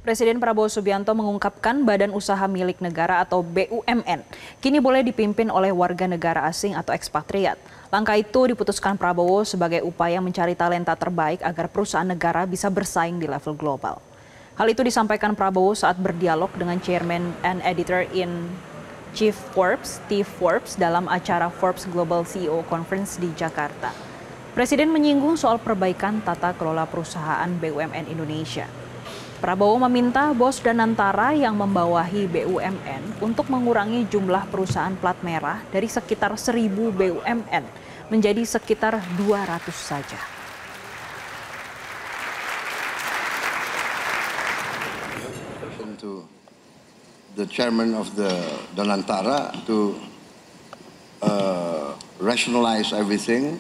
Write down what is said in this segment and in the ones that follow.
Presiden Prabowo Subianto mengungkapkan badan usaha milik negara atau BUMN kini boleh dipimpin oleh warga negara asing atau ekspatriat. Langkah itu diputuskan Prabowo sebagai upaya mencari talenta terbaik agar perusahaan negara bisa bersaing di level global. Hal itu disampaikan Prabowo saat berdialog dengan Chairman and Editor-in-Chief Forbes, Steve Forbes, dalam acara Forbes Global CEO Conference di Jakarta. Presiden menyinggung soal perbaikan tata kelola perusahaan BUMN Indonesia. Prabowo meminta bos Danantara yang membawahi BUMN untuk mengurangi jumlah perusahaan plat merah dari sekitar 1.000 BUMN menjadi sekitar 200 saja. To the chairman of the Danantara to rationalize everything,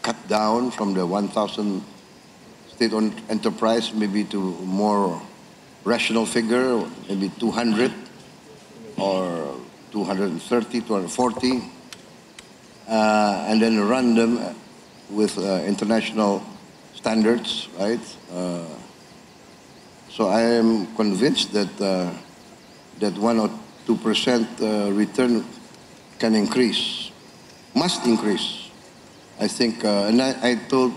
cut down from the 1,000 state-owned enterprise maybe to more rational figure, maybe 200 or 230, 240, and then run them with international standards, right? So I am convinced that that 1 or 2% return can increase, must increase. I think, and I told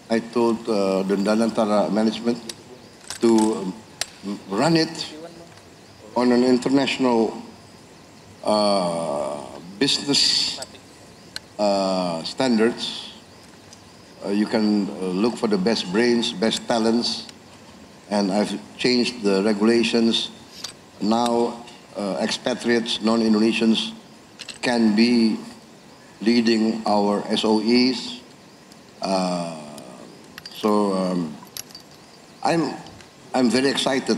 the Danantara management to run it on an international business standards. You can look for the best brains, best talents, and I've changed the regulations. Now expatriates, non-Indonesians can be leading our SOEs. So I'm very excited.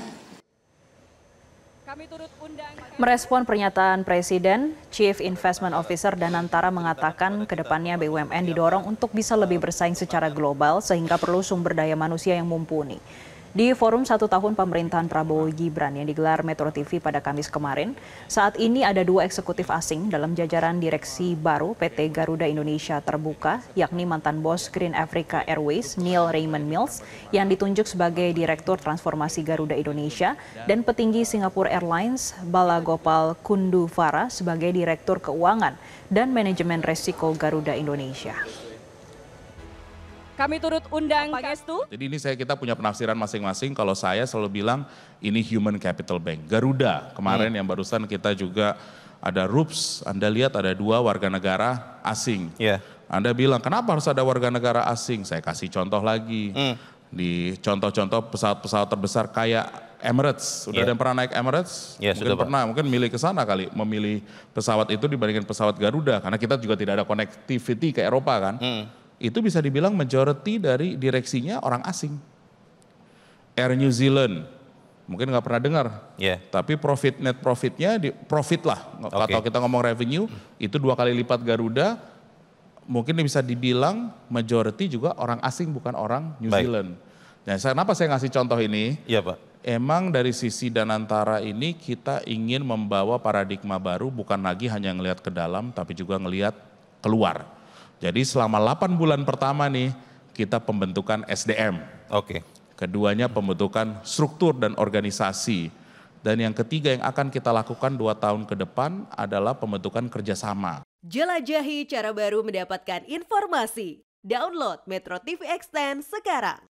Merespon pernyataan Presiden, Chief Investment Officer Danantara mengatakan kedepannya BUMN didorong untuk bisa lebih bersaing secara global sehingga perlu sumber daya manusia yang mumpuni. Di forum 1 tahun pemerintahan Prabowo Gibran yang digelar Metro TV pada Kamis kemarin, saat ini ada 2 eksekutif asing dalam jajaran direksi baru PT Garuda Indonesia Terbuka, yakni mantan bos Green Africa Airways Neil Raymond Mills yang ditunjuk sebagai Direktur Transformasi Garuda Indonesia dan petinggi Singapore Airlines Balagopal Kunduvara sebagai Direktur Keuangan dan Manajemen Resiko Garuda Indonesia. Kami turut undang Pak Gestu. Jadi ini kita punya penafsiran masing-masing. Kalau saya selalu bilang ini human capital bank. Garuda kemarin yang barusan kita juga ada RUPS. Anda lihat ada 2 warga negara asing. Anda bilang kenapa harus ada warga negara asing? Saya kasih contoh lagi. Di contoh-contoh pesawat-pesawat terbesar kayak Emirates. Sudah ada yang pernah naik Emirates? Mungkin sudah pernah, mungkin milih ke sana kali. Memilih pesawat itu dibandingkan pesawat Garuda. Karena kita juga tidak ada connectivity ke Eropa kan. Itu bisa dibilang majority dari direksinya orang asing. Air New Zealand, mungkin nggak pernah dengar. Tapi net profitnya, profit lah. Atau kita ngomong revenue, itu 2 kali lipat Garuda. Mungkin bisa dibilang majority juga orang asing, bukan orang New Zealand. Nah, kenapa saya ngasih contoh ini? Iya Pak. Emang dari sisi Danantara ini kita ingin membawa paradigma baru, bukan lagi hanya ngelihat ke dalam, tapi juga ngelihat keluar. Jadi selama 8 bulan pertama nih kita pembentukan SDM. Keduanya pembentukan struktur dan organisasi. Dan yang ketiga yang akan kita lakukan 2 tahun ke depan adalah pembentukan kerjasama. Jelajahi cara baru mendapatkan informasi. Download Metro TV Extend sekarang.